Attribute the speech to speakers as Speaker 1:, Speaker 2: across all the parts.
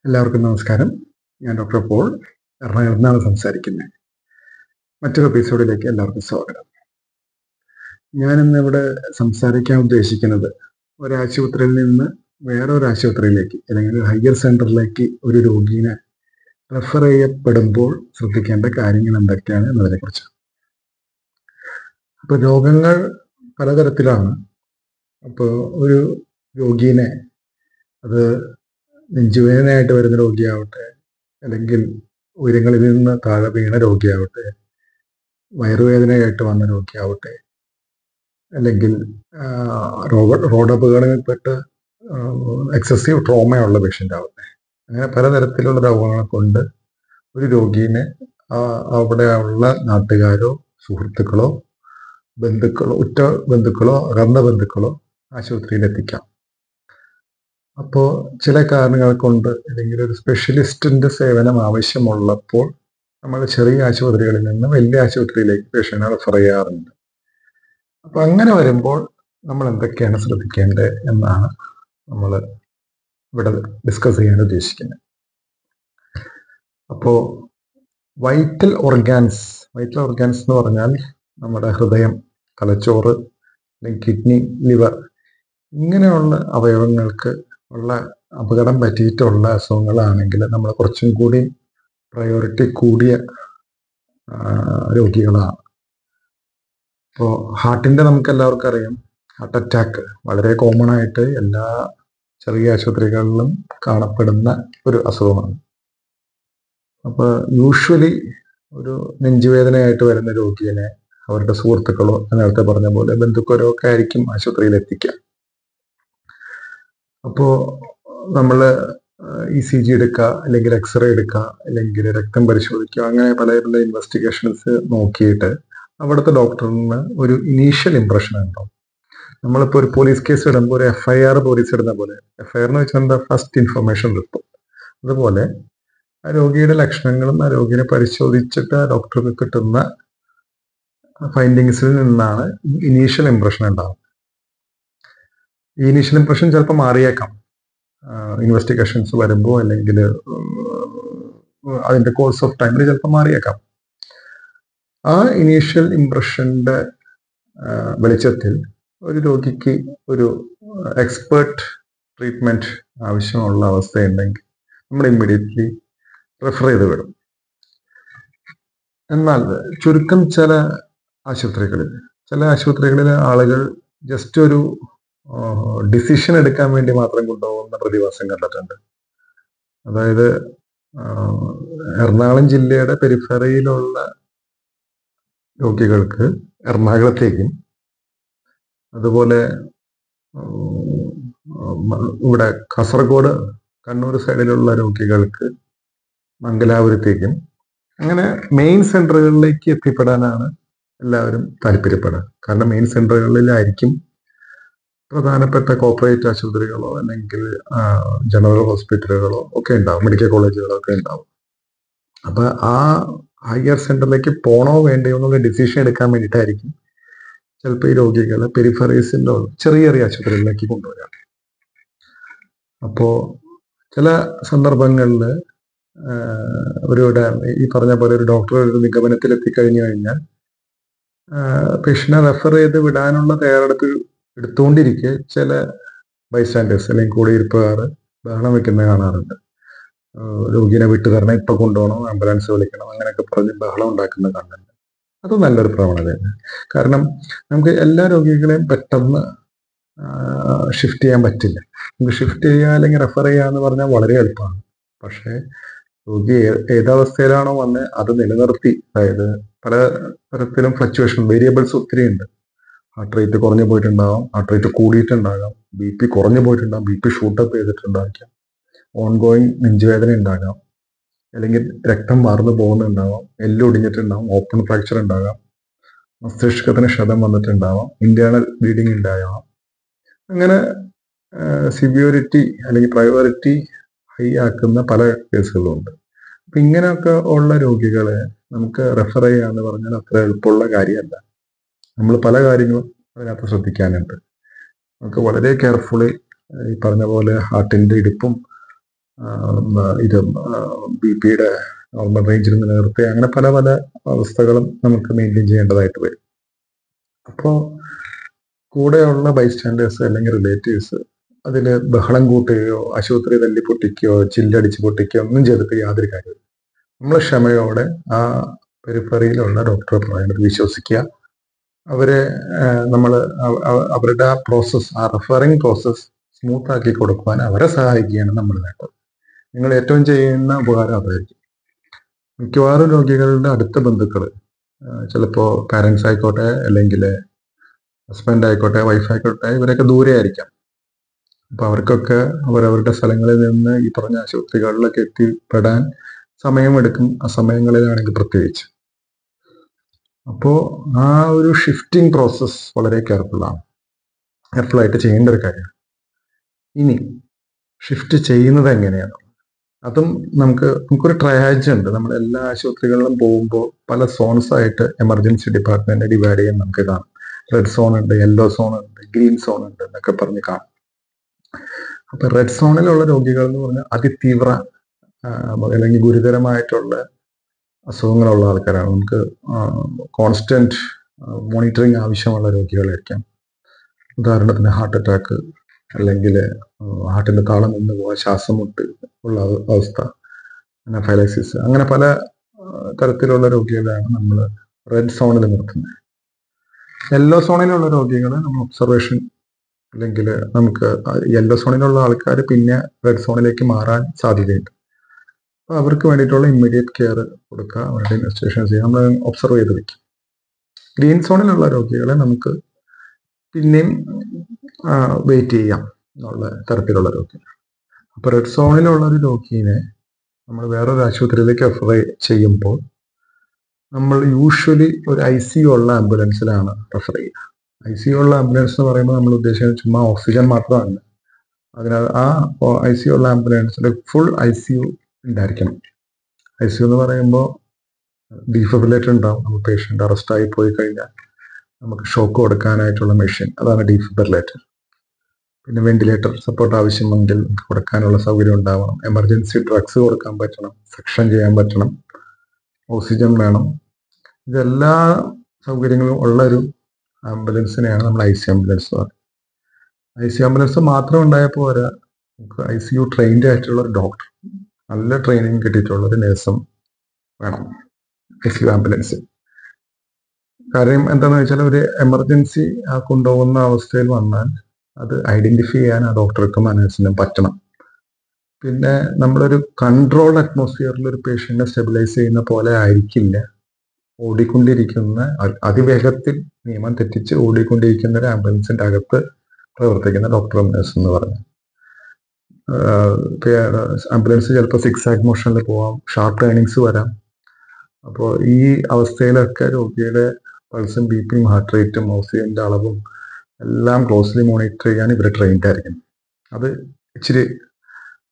Speaker 1: എല്ലാവർക്കും നമസ്കാരം. ഞാൻ ഡോക്ടർ പോൾ, എറണാകുളത്ത് നിന്നാണ് സംസാരിക്കുന്നത്. മറ്റൊരു എപ്പിസോഡിലേക്ക് എല്ലാവർക്കും സ്വാഗതം. ഞാനിന്ന് ഇവിടെ സംസാരിക്കാൻ ഉദ്ദേശിക്കുന്നത് ഒരാശുപത്രിയിൽ നിന്ന് വേറൊരു ആശുപത്രിയിലേക്ക് അല്ലെങ്കിൽ ഹയർ സെന്ററിലേക്ക് ഒരു രോഗീനെ റെഫർ ചെയ്യപ്പെടുമ്പോൾ ശ്രദ്ധിക്കേണ്ട കാര്യങ്ങൾ എന്തൊക്കെയാണ് എന്നതിനെക്കുറിച്ച്. അപ്പോൾ രോഗങ്ങൾ പലതരത്തിലാണ്. അപ്പോൾ ഒരു രോഗീനെ, അത് നെഞ്ചുവേദനയായിട്ട് വരുന്ന രോഗിയാവട്ടെ, അല്ലെങ്കിൽ ഉയരങ്ങളിൽ നിന്ന് താഴെ വീണ രോഗിയാവട്ടെ, വയറുവേദനയായിട്ട് വന്ന രോഗിയാവട്ടെ, അല്ലെങ്കിൽ റോഡപകടങ്ങളിൽപ്പെട്ട് എക്സസീവ് ട്രോമയുള്ള പേഷ്യൻ്റ് ആവട്ടെ, അങ്ങനെ പലതരത്തിലുള്ള രോഗങ്ങളെ കൊണ്ട് ഒരു രോഗീനെ അവിടെയുള്ള നാട്ടുകാരോ സുഹൃത്തുക്കളോ ബന്ധുക്കളോ ഉറ്റ ബന്ധുക്കളോ അകന്ന ബന്ധുക്കളോ ആശുപത്രിയിൽ എത്തിക്കാം. അപ്പോൾ ചില കാരണങ്ങൾ കൊണ്ട് അല്ലെങ്കിൽ ഒരു സ്പെഷ്യലിസ്റ്റിന്റെ സേവനം ആവശ്യമുള്ളപ്പോൾ നമ്മൾ ചെറിയ ആശുപത്രികളിൽ നിന്ന് വലിയ ആശുപത്രിയിലേക്ക് പേഷ്യന്റിനെ റെഫർ ചെയ്യാറുണ്ട്. അപ്പൊ അങ്ങനെ വരുമ്പോൾ നമ്മൾ എന്തൊക്കെയാണ് ശ്രദ്ധിക്കേണ്ടത് എന്നാണ് നമ്മൾ ഇവിടെ ഡിസ്കസ് ചെയ്യാൻ ഉദ്ദേശിക്കുന്നത്. അപ്പോൾ വൈറ്റൽ ഓർഗാൻസ് എന്ന് പറഞ്ഞാൽ നമ്മുടെ ഹൃദയം, തലച്ചോറ്, അല്ലെങ്കിൽ കിഡ്നി, ലിവർ, ഇങ്ങനെയുള്ള അവയവങ്ങൾക്ക് ഉള്ള അപകടം പറ്റിയിട്ടുള്ള അസുഖങ്ങളാണെങ്കിൽ നമ്മൾ കുറച്ചും കൂടി പ്രയോറിറ്റി കൂടിയ രോഗികളാണ്. ഇപ്പോൾ ഹാർട്ടിൻ്റെ നമുക്ക് എല്ലാവർക്കും അറിയാം, ഹാർട്ട് അറ്റാക്ക് വളരെ കോമൺ ആയിട്ട് എല്ലാ ചെറിയ ആശുപത്രികളിലും കാണപ്പെടുന്ന ഒരു അസുഖമാണ്. അപ്പോൾ യൂഷ്വലി ഒരു നെഞ്ചുവേദനയായിട്ട് വരുന്ന രോഗിയെ അവരുടെ സുഹൃത്തുക്കളോ, നേരത്തെ പറഞ്ഞ പോലെ ബന്ധുക്കളോ ഒക്കെ ആയിരിക്കും ആശുപത്രിയിൽ എത്തിക്കുക. അപ്പോൾ നമ്മൾ ECG എടുക്കുക, അല്ലെങ്കിൽ എക്സ്റേ എടുക്കുക, അല്ലെങ്കിൽ രക്തം പരിശോധിക്കുക, അങ്ങനെ പല പല ഇൻവെസ്റ്റിഗേഷൻസ് നോക്കിയിട്ട് അവിടുത്തെ ഡോക്ടറിന് ഒരു ഇനീഷ്യൽ ഇംപ്രഷൻ ഉണ്ടാവും. നമ്മളിപ്പോൾ ഒരു പോലീസ് കേസ് ഇടുമ്പോൾ ഒരു FIR പോലീസ് ഇടുന്ന പോലെ, FIR എന്ന് വെച്ചാൽ എന്താ, ഫസ്റ്റ് ഇൻഫർമേഷൻ റിപ്പോർട്ട്. അതുപോലെ ആ രോഗിയുടെ ലക്ഷണങ്ങളും ആ രോഗിയെ പരിശോധിച്ചിട്ട് ആ ഡോക്ടർക്ക് കിട്ടുന്ന ഫൈൻഡിങ്സിൽ നിന്നാണ് ഇനീഷ്യൽ ഇംപ്രഷൻ ഉണ്ടാവും. ഈ ഇനീഷ്യൽ ഇംപ്രഷൻ ചിലപ്പോൾ മാറിയേക്കാം ഇൻവെസ്റ്റിഗേഷൻസ് വരുമ്പോൾ, അല്ലെങ്കിൽ അതിന്റെ കോഴ്സ് ഓഫ് ടൈമിൽ ചിലപ്പോൾ മാറിയേക്കാം. ആ ഇനീഷ്യൽ ഇംപ്രഷന്റെ വെളിച്ചത്തിൽ ഒരു രോഗിക്ക് ഒരു എക്സ്പേർട്ട് ട്രീറ്റ്മെന്റ് ആവശ്യമുള്ള അവസ്ഥയുണ്ടെങ്കിൽ നമ്മൾ ഇമ്മീഡിയറ്റ്ലി റെഫർ ചെയ്ത് വിടും. എന്നാൽ ചുരുക്കം ചില ആശുപത്രികളിൽ ആളുകൾ ജസ്റ്റ് ഒരു ഡിസിഷൻ എടുക്കാൻ വേണ്ടി മാത്രം കൊണ്ടുപോകുന്ന പ്രതിഭാസം കണ്ടിട്ടുണ്ട്. അതായത് എറണാകുളം ജില്ലയുടെ പെരിഫറിയിലുള്ള രോഗികൾക്ക് എറണാകുളത്തേക്കും, അതുപോലെ ഇവിടെ കാസർഗോഡ്, കണ്ണൂർ സൈഡിലുള്ള രോഗികൾക്ക് മംഗലാപുരത്തേക്കും, അങ്ങനെ മെയിൻ സെന്ററുകളിലേക്ക് എത്തിപ്പെടാനാണ് എല്ലാവരും താല്പര്യപ്പെടുക. കാരണം മെയിൻ സെന്ററുകളിലായിരിക്കും പ്രധാനപ്പെട്ട കോർപ്പറേറ്റ് ആശുപത്രികളോ അല്ലെങ്കിൽ ജനറൽ ഹോസ്പിറ്റലുകളോ ഒക്കെ ഉണ്ടാവും, മെഡിക്കൽ കോളേജുകളോ ഒക്കെ ഉണ്ടാവും. അപ്പൊ ആ ഹയർ സെന്ററിലേക്ക് പോണോ വേണ്ടയോ എന്നുള്ള ഡിസിഷൻ എടുക്കാൻ വേണ്ടിയിട്ടായിരിക്കും ചിലപ്പോൾ ഈ രോഗികളെ പെരിഫറീസിലോ ചെറിയ ചെറിയ ആശുപത്രികളിലേക്ക് കൊണ്ടുവരാം. അപ്പോ ചില സന്ദർഭങ്ങളിൽ ഈ പറഞ്ഞ പോലെ ഒരു ഡോക്ടർ ഒരു നിഗമനത്തിൽ എത്തിക്കഴിഞ്ഞു കഴിഞ്ഞാൽ പേഷ്യന്റിനെ റെഫർ ചെയ്ത് വിടാനുള്ള തയ്യാറെടുപ്പ് എടുത്തുകൊണ്ടിരിക്കെ ചില ബൈസ്റ്റാൻഡേഴ്സ് അല്ലെങ്കിൽ കൂടെയിരിപ്പുകാർ ബഹളം വെക്കുന്നത് കാണാറുണ്ട്. രോഗിനെ വിട്ടു തരണം, ഇപ്പൊ കൊണ്ടുപോകണം, ആംബുലൻസ് വിളിക്കണം, അങ്ങനെയൊക്കെ പറഞ്ഞ് ബഹളം ഉണ്ടാക്കുന്നത് കാണുന്നുണ്ട്. അത് നല്ലൊരു പ്രവണതയാണ്. കാരണം നമുക്ക് എല്ലാ രോഗികളെയും പെട്ടെന്ന് ഷിഫ്റ്റ് ചെയ്യാൻ പറ്റില്ല. നമുക്ക് ഷിഫ്റ്റ് ചെയ്യുക അല്ലെങ്കിൽ റെഫർ ചെയ്യുക എന്ന് പറഞ്ഞാൽ വളരെ എളുപ്പമാണ്. പക്ഷേ രോഗി ഏതവസ്ഥയിലാണോ വന്ന് അത് നിലനിർത്തി, അതായത് പല തരത്തിലും ഫ്ലക്ച്വേഷൻ, വേരിയബിൾസ് ഒത്തിരി ഉണ്ട്. ഹാർട്ട് റേറ്റ് കുറഞ്ഞു പോയിട്ടുണ്ടാവാം, ഹാർട്ട് റേറ്റ് കൂടിയിട്ടുണ്ടാകാം, BP കുറഞ്ഞു പോയിട്ടുണ്ടാകും, BP ഷൂട്ടപ്പ് ചെയ്തിട്ടുണ്ടായിരിക്കാം, ഓൺഗോയിങ് നെഞ്ചുവേദന ഉണ്ടാകാം, അല്ലെങ്കിൽ രക്തം വാർന്നു പോകുന്നുണ്ടാവാം, എല്ലൊടിഞ്ഞിട്ടുണ്ടാവും, ഓപ്പൺ ഫ്രാക്ചർ ഉണ്ടാകാം, മസ്തിഷ്കത്തിന് ക്ഷതം വന്നിട്ടുണ്ടാവാം, ഇന്റേണൽ ബ്ലീഡിങ് ഉണ്ടാകാം. അങ്ങനെ സിവിയോറിറ്റി അല്ലെങ്കിൽ പ്രയോറിറ്റി ഹൈ ആക്കുന്ന പല കേസുകളുണ്ട്. അപ്പൊ ഇങ്ങനെയൊക്കെ ഉള്ള രോഗികളെ നമുക്ക് റെഫർ ചെയ്യുക എന്ന് പറഞ്ഞാൽ അത്ര എളുപ്പമുള്ള കാര്യമല്ല. നമ്മൾ പല കാര്യങ്ങളും അതിനകത്ത് ശ്രദ്ധിക്കാനുണ്ട്. നമുക്ക് വളരെ കെയർഫുള്ളി ഈ പറഞ്ഞ പോലെ ഹാർട്ടിന്റെ ഇടിപ്പും ഇത് BP-യുടെ നോർമൽ റേഞ്ചിൽ നിലനിർത്തുക, അങ്ങനെ പല പല അവസ്ഥകളും നമുക്ക് മെയിൻറ്റെയിൻ ചെയ്യേണ്ടതായിട്ട് വരും. അപ്പോൾ കൂടെയുള്ള ബൈസ്റ്റാൻഡേഴ്സ് അല്ലെങ്കിൽ റിലേറ്റീവ്സ് അതിൽ ബഹളം കൂട്ടുകയോ ആശുപത്രി തല്ലി പൊട്ടിക്കുകയോ ചില്ലടിച്ച് പൊട്ടിക്കുകയോ ഒന്നും ചെയ്തിട്ട് യാതൊരു കാര്യമില്ല. നമ്മൾ ക്ഷമയോടെ ആ പെരിഫറിയിലുള്ള ഡോക്ടറെ പറയുന്നത് വിശ്വസിക്കുക. അവരെ നമ്മൾ അവരുടെ ആ പ്രോസസ്സ്, ആ റെഫറിങ് പ്രോസസ്സ് സ്മൂത്ത് ആക്കി കൊടുക്കുവാൻ അവരെ സഹായിക്കുകയാണ് നമ്മൾ വേണ്ടത്. നിങ്ങൾ ഏറ്റവും ചെയ്യുന്ന ഉപകാരം അതായിരിക്കും. മിക്കവാറും രോഗികളുടെ അടുത്ത ബന്ധുക്കൾ, ചിലപ്പോൾ പാരൻസ് ആയിക്കോട്ടെ, അല്ലെങ്കിൽ ഹസ്ബൻഡ് ആയിക്കോട്ടെ, വൈഫ് ആയിക്കോട്ടെ, ഇവരൊക്കെ ദൂരെ ആയിരിക്കാം. അപ്പൊ അവർക്കൊക്കെ അവരവരുടെ സ്ഥലങ്ങളിൽ നിന്ന് ഈ പറഞ്ഞ ആശുപത്രികളിലൊക്കെ എത്തിപ്പെടാൻ സമയമെടുക്കും, ആ സമയങ്ങളിലാണെങ്കിൽ പ്രത്യേകിച്ച്. അപ്പോൾ ആ ഒരു ഷിഫ്റ്റിംഗ് പ്രോസസ്സ് വളരെ കെയർഫുള്ളായിട്ട് ചെയ്യേണ്ട ഒരു കാര്യമാണ്. ഇനി ഷിഫ്റ്റ് ചെയ്യുന്നത് എങ്ങനെയാണ്? അതും നമുക്കൊരു ട്രയാജ് ഉണ്ട്. നമ്മൾ എല്ലാ ആശുപത്രികളിലും പോകുമ്പോൾ പല സോൺസ് ആയിട്ട് എമർജൻസി ഡിപ്പാർട്ട്മെന്റ് ഡിവൈഡ് ചെയ്യാൻ നമുക്ക് കാണാം. റെഡ് സോൺ ഉണ്ട്, യെല്ലോ സോൺ ഉണ്ട്, ഗ്രീൻ സോൺ ഉണ്ട് എന്നൊക്കെ പറഞ്ഞ് കാണും. അപ്പൊ റെഡ് സോണിലുള്ള രോഗികൾ എന്ന് പറഞ്ഞാൽ അതിതീവ്ര അല്ലെങ്കിൽ ഗുരുതരമായിട്ടുള്ള അസുഖങ്ങളുള്ള ആൾക്കാരാണ്. നമുക്ക് കോൺസ്റ്റന്റ് മോണിറ്ററിങ് ആവശ്യമുള്ള രോഗികളായിരിക്കാം. ഉദാഹരണത്തിന് ഹാർട്ട് അറ്റാക്ക്, അല്ലെങ്കിൽ ഹാർട്ടിന്റെ താളം നിന്ന് പോകാൻ, ശ്വാസം മുട്ട് ഉള്ള അവസ്ഥ, അനഫൈലാക്സിസ്, അങ്ങനെ പല തരത്തിലുള്ള രോഗികളാണ് നമ്മൾ റെഡ് സോണിൽ നിർത്തുന്നത്. യെല്ലോ സോണിലുള്ള രോഗികളെ നമ്മൾ ഒബ്സർവേഷൻ, അല്ലെങ്കിൽ നമുക്ക് യെല്ലോ സോണിലുള്ള ആൾക്കാർ പിന്നെ റെഡ് സോണിലേക്ക് മാറാൻ സാധ്യതയുണ്ട്. അപ്പോൾ അവർക്ക് വേണ്ടിയിട്ടുള്ള ഇമ്മീഡിയറ്റ് കെയർ കൊടുക്കുക, അവരുടെ ഇൻവെസ്റ്റിഗേഷൻ ചെയ്യുക, നമ്മൾ ഒബ്സർവ് ചെയ്ത് വെക്കും. ഗ്രീൻ സോണിലുള്ള രോഗികളെ നമുക്ക് പിന്നെയും വെയിറ്റ് ചെയ്യാം എന്നുള്ള തരത്തിലുള്ള രോഗികൾ. അപ്പോൾ റെഡ് സോണിലുള്ള ഒരു രോഗിയെ നമ്മൾ വേറൊരു ആശുപത്രിയിലേക്ക് റെഫർ ചെയ്യുമ്പോൾ നമ്മൾ യൂഷ്വലി ഒരു ICU ഉള്ള ആംബുലൻസിലാണ് റെഫർ ചെയ്യുക. ICU ഉള്ള ആംബുലൻസ് എന്ന് പറയുമ്പോൾ നമ്മൾ ഉദ്ദേശിക്കുന്നത് ചുമ്മാ ഓക്സിജൻ മാത്രമല്ല. അതിനാൽ ആ ICU ഉള്ള ആംബുലൻസിൽ ഫുൾ ICU ഉണ്ടായിരിക്കണം. ICU എന്ന് പറയുമ്പോൾ ഡീഫിബ്രിലേറ്റർ ഉണ്ടാവും. നമ്മൾ പേഷ്യൻ്റ് അറസ്റ്റായി പോയി കഴിഞ്ഞാൽ നമുക്ക് ഷോക്ക് കൊടുക്കാനായിട്ടുള്ള മെഷീൻ, അതാണ് ഡീഫിബ്രിലേറ്റർ. പിന്നെ വെന്റിലേറ്റർ സപ്പോർട്ട് ആവശ്യമെങ്കിൽ കൊടുക്കാനുള്ള സൗകര്യം ഉണ്ടാവണം. എമർജൻസി ഡ്രഗ്സ് കൊടുക്കാൻ പറ്റണം, സെക്ഷൻ ചെയ്യാൻ പറ്റണം, ഓക്സിജൻ വേണം. ഇതെല്ലാ സൗകര്യങ്ങളും ഉള്ള ഒരു ആംബുലൻസിനെയാണ് നമ്മൾ ICU ആംബുലൻസ് പറയുന്നത്. ICU ആംബുലൻസ് മാത്രം ഉണ്ടായപ്പോൾ പോരാ, നമുക്ക് ICU ട്രെയിൻഡ് ആയിട്ടുള്ള ഒരു ഡോക്ടർ, നല്ല ട്രെയിനിങ് കിട്ടിയിട്ടുള്ള ഒരു നേഴ്സും വേണം ICU ആംബുലൻസ്. കാര്യം എന്താണെന്ന് വെച്ചാൽ ഒരു എമർജൻസി കൊണ്ടുപോകുന്ന അവസ്ഥയിൽ വന്നാൽ അത് ഐഡന്റിഫൈ ചെയ്യാൻ ആ ഡോക്ടർക്കും ആ നേഴ്സിനും പറ്റണം. പിന്നെ നമ്മളൊരു കൺട്രോൾഡ് അറ്റ്മോസ്ഫിയറിൽ ഒരു പേഷ്യന്റിനെ സ്റ്റെബിലൈസ് ചെയ്യുന്ന പോലെ ആയിരിക്കില്ല ഓടിക്കൊണ്ടിരിക്കുന്ന, അതിവേഗത്തിൽ നിയമം തെറ്റിച്ച് ഓടിക്കൊണ്ടിരിക്കുന്ന ഒരു ആംബുലൻസിന്റെ അകത്ത് പ്രവർത്തിക്കുന്ന ഡോക്ടറും നേഴ്സ് എന്ന് പറഞ്ഞു. ആംബുലൻസ് ചിലപ്പോൾ 6 മോഷനിൽ പോവാം, ഷാർപ്പ് ടേണിങ്സ് വരാം. അപ്പോൾ ഈ അവസ്ഥയിലൊക്കെ രോഗിയുടെ പൾസും ബിപിയും ഹാർട്ട് റേറ്റും ഓക്സിജന്റെ അളവും എല്ലാം ക്ലോസ്ലി മോണിറ്റർ ചെയ്യാൻ ഇവർ ട്രെയിൻഡ് ആയിരിക്കും. അത് ഇച്ചിരി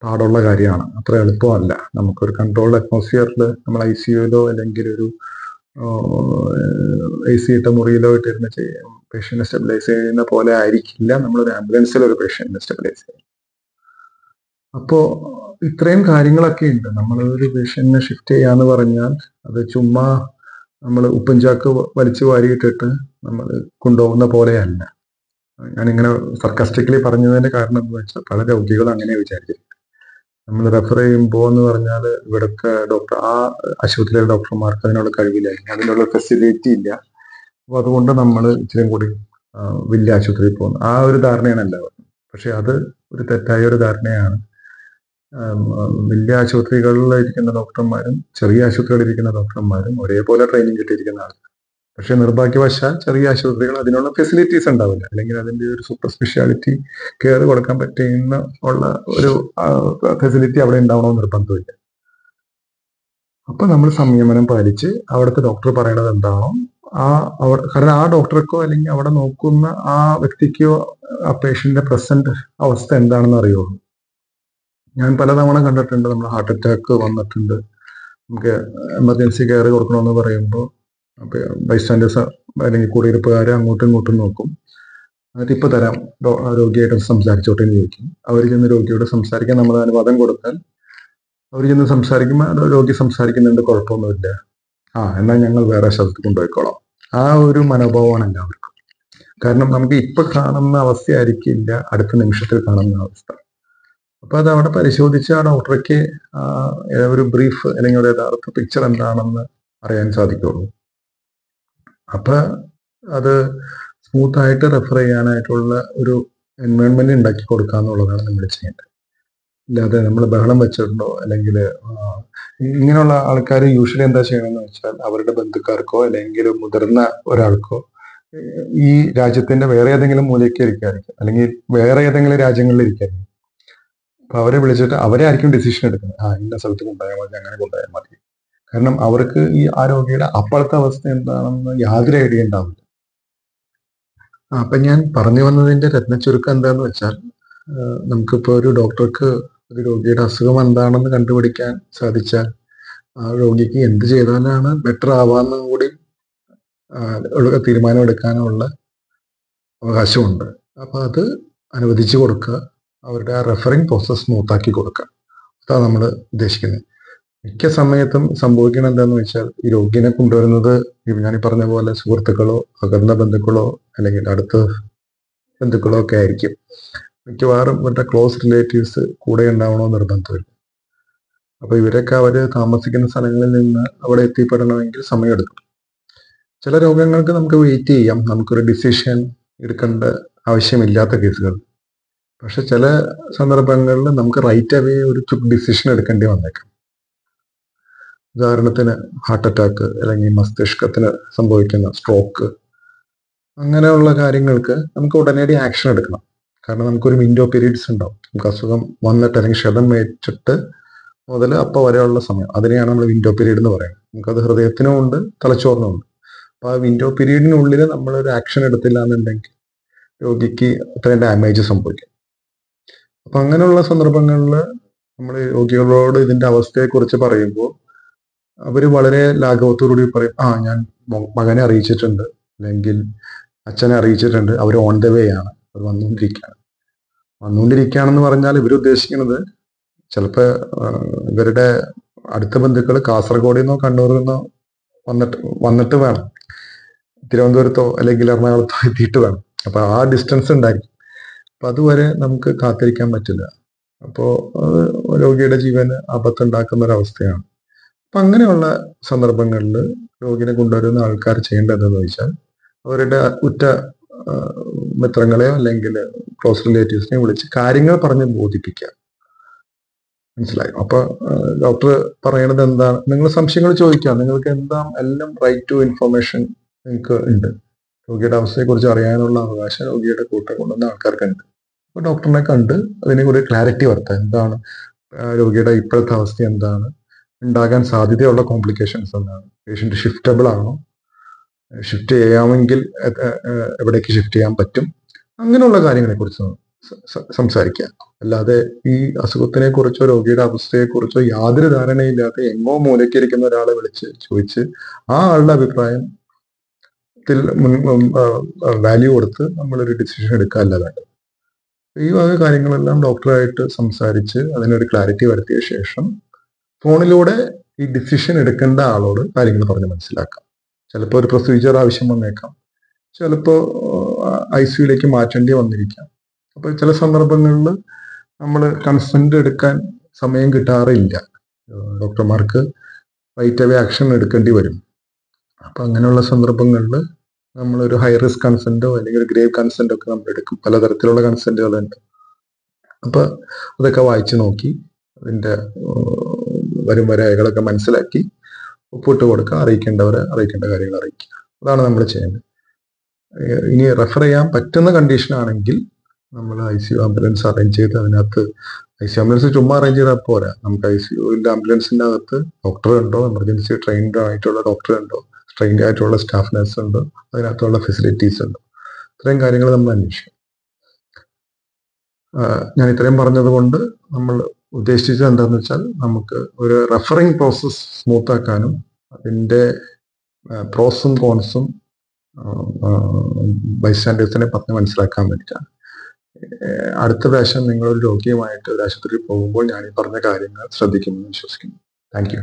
Speaker 1: പാടുള്ള കാര്യമാണ്, അത്ര എളുപ്പമല്ല. നമുക്കൊരു കൺട്രോൾഡ് അറ്റ്മോസ്ഫിയറിൽ നമ്മൾ ICUയിലോ അല്ലെങ്കിൽ ഒരു AC ഇട്ട മുറിയിലോ ഇട്ടിരുന്ന് പേഷ്യന്റിനെ സ്റ്റെബിലൈസ് ചെയ്യുന്ന പോലെ ആയിരിക്കില്ല നമ്മളൊരു ആംബുലൻസിൽ ഒരു പേഷ്യന്റിനെ സ്റ്റെബിലൈസ് ചെയ്യും. അപ്പോൾ ഇത്രയും കാര്യങ്ങളൊക്കെ ഉണ്ട്. നമ്മൾ ഒരു പേഷ്യന്റിനെ ഷിഫ്റ്റ് ചെയ്യാന്ന് പറഞ്ഞാൽ അത് ചുമ്മാ നമ്മൾ ഉപ്പൻചാക്ക് വലിച്ചു വാരിയിട്ടിട്ട് നമ്മൾ കൊണ്ടുപോകുന്ന പോലെയല്ല. ഞാനിങ്ങനെ സർക്കാസ്റ്റിക്കലി പറഞ്ഞതിന്റെ കാരണം എന്ന് വെച്ചാൽ പല രോഗികളും അങ്ങനെ വിചാരിച്ചിരിക്കും. നമ്മൾ റെഫർ ചെയ്യുമ്പോൾ എന്ന് പറഞ്ഞാൽ ഇവിടുത്തെ ഡോക്ടർ, ആ ആശുപത്രിയിലെ ഡോക്ടർമാർക്ക് അതിനുള്ള കഴിവില്ല, അതിനുള്ള ഫെസിലിറ്റി ഇല്ല. അപ്പോൾ അതുകൊണ്ട് നമ്മൾ ഇച്ചിരി കൂടി വലിയ ആശുപത്രിയിൽ പോകുന്നു, ആ ഒരു ധാരണയാണ് എല്ലാവർക്കും. പക്ഷെ അത് ഒരു തെറ്റായ ഒരു ധാരണയാണ്. വലിയ ആശുപത്രികളിൽ ഇരിക്കുന്ന ഡോക്ടർമാരും ചെറിയ ആശുപത്രികളിൽ ഇരിക്കുന്ന ഡോക്ടർമാരും ഒരേപോലെ ട്രെയിനിങ് കിട്ടിയിരിക്കുന്ന ആൾക്കാർ. പക്ഷെ നിർഭാഗ്യവശാൽ ചെറിയ ആശുപത്രികൾ അതിനുള്ള ഫെസിലിറ്റീസ് ഉണ്ടാവില്ല, അല്ലെങ്കിൽ അതിന്റെ ഒരു സൂപ്പർ സ്പെഷ്യാലിറ്റി കെയർ കൊടുക്കാൻ പറ്റുന്ന ഉള്ള ഒരു ഫെസിലിറ്റി അവിടെ ഉണ്ടാവണമെന്ന് നിർബന്ധമില്ല. അപ്പൊ നമ്മൾ സംയമനം പാലിച്ച് അവിടുത്തെ ഡോക്ടർ പറയണത് എന്താണോ കാരണം ആ ഡോക്ടർക്കോ അല്ലെങ്കിൽ അവിടെ നോക്കുന്ന ആ വ്യക്തിക്കോ ആ പേഷ്യന്റിന്റെ പ്രസന്റ് അവസ്ഥ എന്താണെന്ന് അറിയുള്ളൂ. ഞാൻ പലതവണ കണ്ടിട്ടുണ്ട്, നമ്മൾ ഹാർട്ട് അറ്റാക്ക് വന്നിട്ടുണ്ട്, നമുക്ക് എമർജൻസി കെയർ കൊടുക്കണമെന്ന് പറയുമ്പോൾ ബൈസ്റ്റാൻഡേഴ്സ് അല്ലെങ്കിൽ കൂടിയിരിപ്പുകാർ അങ്ങോട്ടും ഇങ്ങോട്ടും നോക്കും. എന്നിട്ട് ഇപ്പൊ തരാം, രോഗിയായിട്ട് സംസാരിച്ചോട്ടെ എന്ന് ചോദിക്കും. അവർ ചെന്ന് രോഗിയോട് സംസാരിക്കാൻ നമ്മൾ അനുവാദം കൊടുത്താൽ അവർ ചെന്ന് സംസാരിക്കുമ്പോൾ രോഗി സംസാരിക്കുന്നുണ്ട്, കുഴപ്പമൊന്നുമില്ല, എന്നാൽ ഞങ്ങൾ വേറെ സ്ഥലത്ത് കൊണ്ടുപോയിക്കോളാം. ആ ഒരു മനോഭാവമാണ് എല്ലാവർക്കും. കാരണം നമുക്ക് ഇപ്പൊ കാണുന്ന അവസ്ഥയായിരിക്കില്ല അടുത്ത നിമിഷത്തിൽ കാണുന്ന അവസ്ഥ. അപ്പൊ അത് അവിടെ പരിശോധിച്ച് ആ ഡോക്ടർക്ക് ഒരു ബ്രീഫ് അല്ലെങ്കിൽ ഒരു യഥാർത്ഥ പിക്ചർ എന്താണെന്ന് അറിയാൻ സാധിക്കുള്ളൂ. അപ്പൊ അത് സ്മൂത്ത് ആയിട്ട് റെഫർ ചെയ്യാനായിട്ടുള്ള ഒരു എൻവയോൺമെന്റ് ഉണ്ടാക്കി കൊടുക്കുക എന്നുള്ളതാണ് നമ്മൾ ചെയ്യേണ്ടത്. ഇല്ലാതെ നമ്മൾ ബഹളം വെച്ചിട്ടുണ്ടോ അല്ലെങ്കിൽ ഇങ്ങനെയുള്ള ആൾക്കാർ യൂഷ്വലി എന്താ ചെയ്യണമെന്ന് വെച്ചാൽ അവരുടെ ബന്ധുക്കാർക്കോ അല്ലെങ്കിൽ മുതിർന്ന ഒരാൾക്കോ ഈ രാജ്യത്തിന്റെ വേറെ ഏതെങ്കിലും മൂലയ്ക്ക് ഇരിക്കായിരിക്കും, അല്ലെങ്കിൽ വേറെ ഏതെങ്കിലും രാജ്യങ്ങളിൽ ഇരിക്കായിരിക്കും. അപ്പൊ അവരെ വിളിച്ചിട്ട് അവരെ ആയിരിക്കും ഡിസിഷൻ എടുക്കുന്നത്, ഇന്ന സ്ഥലത്ത് കൊണ്ടുപോയാൽ മതി, അങ്ങനെ കൊണ്ടുപോയാൽ മതി. കാരണം അവർക്ക് ഈ ആ രോഗിയുടെ അപ്പോഴത്തെ അവസ്ഥ എന്താണെന്ന് യാതൊരു ഐഡിയ ഉണ്ടാവില്ല. അപ്പൊ ഞാൻ പറഞ്ഞു വന്നതിന്റെ രത്നച്ചുരുക്കം എന്താന്ന് വെച്ചാൽ, നമുക്കിപ്പോ ഒരു ഡോക്ടർക്ക് ഒരു രോഗിയുടെ അസുഖം എന്താണെന്ന് കണ്ടുപിടിക്കാൻ സാധിച്ചാൽ ആ രോഗിക്ക് എന്ത് ചെയ്താലാണ് ബെറ്റർ ആവാന്നും കൂടി തീരുമാനം എടുക്കാനുള്ള അവകാശമുണ്ട്. അപ്പൊ അത് അനുവദിച്ചു കൊടുക്കുക, അവരുടെ ആ റെഫറിങ് പ്രോസസ് സ്മൂത്താക്കി കൊടുക്കുക. അതാണ് നമ്മൾ ഉദ്ദേശിക്കുന്നത്. മിക്ക സമയത്തും സംഭവിക്കുന്നത് എന്താണെന്ന് വെച്ചാൽ, ഈ രോഗിനെ കൊണ്ടുവരുന്നത് ഞാൻ പറഞ്ഞ പോലെ സുഹൃത്തുക്കളോ അകന്ന ബന്ധുക്കളോ അല്ലെങ്കിൽ അടുത്ത ബന്ധുക്കളോ ഒക്കെ ആയിരിക്കും. മിക്കവാറും ഇവരുടെ ക്ലോസ് റിലേറ്റീവ്സ് കൂടെ ഉണ്ടാവണോ നിർബന്ധമില്ല. അപ്പൊ ഇവരൊക്കെ അവര് താമസിക്കുന്ന സ്ഥലങ്ങളിൽ നിന്ന് അവിടെ എത്തിപ്പെടണമെങ്കിൽ സമയമെടുക്കും. ചില രോഗങ്ങൾക്ക് നമുക്ക് വെയിറ്റ് ചെയ്യാം, നമുക്കൊരു ഡിസിഷൻ എടുക്കേണ്ട ആവശ്യമില്ലാത്ത കേസുകൾ. പക്ഷെ ചില സന്ദർഭങ്ങളിൽ നമുക്ക് റൈറ്റ് അവേ ഒരു ക്വിക്ക് ഡിസിഷൻ എടുക്കേണ്ടി വന്നേക്കാം. ഉദാഹരണത്തിന് ഹാർട്ട് അറ്റാക്ക് അല്ലെങ്കിൽ മസ്തിഷ്കത്തിന് സംഭവിക്കുന്ന സ്ട്രോക്ക്, അങ്ങനെയുള്ള കാര്യങ്ങൾക്ക് നമുക്ക് ഉടനടി ആക്ഷൻ എടുക്കണം. കാരണം നമുക്കൊരു വിൻഡോ പീരീഡ്സ് ഉണ്ടാവും. നമുക്ക് അസുഖം വന്നിട്ട് അല്ലെങ്കിൽ ക്ഷതം ഏറ്റിട്ട് മുതൽ അപ്പോൾ വരെയുള്ള സമയം, അതിനെയാണ് നമ്മൾ വിൻഡോ പീരീഡ് എന്ന് പറയുന്നത്. നമുക്കത് ഹൃദയത്തിനും ഉണ്ട് തലച്ചോറിനും ഉണ്ട്. അപ്പൊ ആ വിൻഡോ പീരീഡിനുള്ളിൽ നമ്മളൊരു ആക്ഷൻ എടുത്തില്ല എന്നുണ്ടെങ്കിൽ രോഗിക്ക് അത്രയും ഡാമേജ് സംഭവിക്കും. അപ്പൊ അങ്ങനെയുള്ള സന്ദർഭങ്ങളിൽ നമ്മൾ രോഗികളോട് ഇതിന്റെ അവസ്ഥയെക്കുറിച്ച് പറയുമ്പോൾ അവർ വളരെ ലാഘവത്തോടുകൂടി പറയും, ഞാൻ മകനെ അറിയിച്ചിട്ടുണ്ട്, അല്ലെങ്കിൽ അച്ഛനെ അറിയിച്ചിട്ടുണ്ട്, അവർ ഓൺ ദ വേ ആണ്, അവർ വന്നുകൊണ്ടിരിക്കുകയാണെന്ന് പറഞ്ഞാൽ ഇവരുദ്ദേശിക്കുന്നത് ചിലപ്പോൾ ഇവരുടെ അടുത്ത ബന്ധുക്കൾ കാസർഗോഡിൽ നിന്നോ കണ്ണൂരിൽ നിന്നോ വന്നിട്ട് വേണം, തിരുവനന്തപുരത്തോ അല്ലെങ്കിൽ എറണാകുളത്തോ എത്തിയിട്ട് വേണം. അപ്പൊ ആ ഡിസ്റ്റൻസ് ഉണ്ടായിരിക്കും. അപ്പൊ അതുവരെ നമുക്ക് കാത്തിരിക്കാൻ പറ്റില്ല. അപ്പോൾ രോഗിയുടെ ജീവന് ആപത്തുണ്ടാക്കുന്ന ഒരവസ്ഥയാണ്. അപ്പൊ അങ്ങനെയുള്ള സന്ദർഭങ്ങളിൽ രോഗിനെ കൊണ്ടുവരുന്ന ആൾക്കാർ ചെയ്യേണ്ടതെന്ന് വെച്ചാൽ, അവരുടെ ഉറ്റ മിത്രങ്ങളെയോ അല്ലെങ്കിൽ ക്ലോസ് റിലേറ്റീവ്സിനെയോ വിളിച്ച് കാര്യങ്ങൾ പറഞ്ഞ് ബോധിപ്പിക്കുക. മനസ്സിലായോ? അപ്പൊ ഡോക്ടർ പറയണത് എന്താണ്, നിങ്ങൾ സംശയങ്ങൾ ചോദിക്കാം, നിങ്ങൾക്ക് എല്ലാം റൈറ്റ് ടു ഇൻഫർമേഷൻ നിങ്ങൾക്ക് ഉണ്ട്. രോഗിയുടെ അവസ്ഥയെക്കുറിച്ച് അറിയാനുള്ള അവകാശം രോഗിയുടെ കൂട്ടം കൊണ്ടുവന്ന ആൾക്കാർക്കുണ്ട്. അപ്പൊ ഡോക്ടറിനെ കണ്ട് അതിനെ കൂടി ക്ലാരിറ്റി വരുത്താം. എന്താണ് രോഗിയുടെ ഇപ്പോഴത്തെ അവസ്ഥ, എന്താണ് ഉണ്ടാകാൻ സാധ്യതയുള്ള കോംപ്ലിക്കേഷൻസ് എന്താണ്, പേഷ്യന്റ് ഷിഫ്റ്റബിൾ ആണോ, ഷിഫ്റ്റ് ചെയ്യാമെങ്കിൽ എവിടേക്ക് ഷിഫ്റ്റ് ചെയ്യാൻ പറ്റും, അങ്ങനെയുള്ള കാര്യങ്ങളെ കുറിച്ച് സംസാരിക്കുക. അല്ലാതെ ഈ അസുഖത്തിനെ കുറിച്ചോ രോഗിയുടെ അവസ്ഥയെക്കുറിച്ചോ യാതൊരു ധാരണയില്ലാതെ എങ്ങോ മൂലക്കിരിക്കുന്ന ഒരാളെ വിളിച്ച് ചോദിച്ച് ആ ആളുടെ അഭിപ്രായത്തിൽ വാല്യൂ കൊടുത്ത് നമ്മളൊരു ഡിസിഷൻ എടുക്കാനല്ല വേണ്ടത്. ഈ വക കാര്യങ്ങളെല്ലാം ഡോക്ടറായിട്ട് സംസാരിച്ച് അതിനൊരു ക്ലാരിറ്റി വരുത്തിയ ശേഷം ഫോണിലൂടെ ഈ ഡിസിഷൻ എടുക്കേണ്ട ആളോട് കാര്യങ്ങൾ പറഞ്ഞ് മനസ്സിലാക്കാം. ചിലപ്പോൾ ഒരു പ്രൊസീജിയർ ആവശ്യം വന്നേക്കാം, ചിലപ്പോൾ ICUയിലേക്ക് മാറ്റേണ്ടി വന്നിരിക്കാം. അപ്പൊ ചില സന്ദർഭങ്ങളിൽ നമ്മൾ കൺസെന്റ് എടുക്കാൻ സമയം കിട്ടാറില്ല, ഡോക്ടർമാർക്ക് റൈറ്റ് അവേ ആക്ഷൻ എടുക്കേണ്ടി വരും. അപ്പൊ അങ്ങനെയുള്ള സന്ദർഭങ്ങളിൽ നമ്മളൊരു ഹൈ റിസ്ക് കൺസെന്റോ അല്ലെങ്കിൽ ഒരു ഗ്രേവ് കൺസെന്റോ ഒക്കെ നമ്മൾ എടുക്കും. പലതരത്തിലുള്ള കൺസെന്റുകളുണ്ട്. അപ്പൊ അതൊക്കെ വായിച്ചു നോക്കി അതിന്റെ വരും വരകളൊക്കെ മനസ്സിലാക്കി ഒപ്പിട്ട് കൊടുക്കുക, അറിയിക്കേണ്ട കാര്യങ്ങൾ അറിയിക്കുക. അതാണ് നമ്മൾ ചെയ്യേണ്ടത്. ഇനി റെഫർ ചെയ്യാൻ പറ്റുന്ന കണ്ടീഷൻ ആണെങ്കിൽ നമ്മൾ ICU ആംബുലൻസ് അറേഞ്ച് ചെയ്ത് അതിനകത്ത് ICU ആംബുലൻസ് ചുമ്മാ അറേഞ്ച് ചെയ്താൽ പോരാ. നമുക്ക് ICUവിന്റെ ആംബുലൻസിന്റെ അകത്ത് ഡോക്ടർ ഉണ്ടോ, എമർജൻസി ട്രെയിൻഡ് ആയിട്ടുള്ള ഡോക്ടർ ഉണ്ടോ, ട്രെയിൻഡ് ആയിട്ടുള്ള സ്റ്റാഫ് നഴ്സ് ഉണ്ടോ, അതിനകത്തുള്ള ഫെസിലിറ്റീസ് ഉണ്ടോ, ഇത്രയും കാര്യങ്ങൾ നമ്മൾ അന്വേഷിക്കും. ഞാൻ ഇത്രയും പറഞ്ഞത് കൊണ്ട് നമ്മൾ ഉദ്ദേശിച്ചത് എന്താണെന്ന് വെച്ചാൽ, നമുക്ക് ഒരു റെഫറിങ് പ്രോസസ് സ്മൂത്ത് ആക്കാനും അതിൻ്റെ പ്രോസും കോൺസും ബൈസ്റ്റാൻഡേഴ്സിനെ പറഞ്ഞ് മനസ്സിലാക്കാൻ വേണ്ടിയിട്ടാണ്. അടുത്ത പ്രാവശ്യം നിങ്ങളൊരു രോഗിയുമായിട്ട് ഒരു ആശുപത്രിയിൽ പോകുമ്പോൾ ഞാൻ ഈ പറഞ്ഞ കാര്യങ്ങൾ ശ്രദ്ധിക്കുമെന്ന് വിശ്വസിക്കുന്നു. Thank you.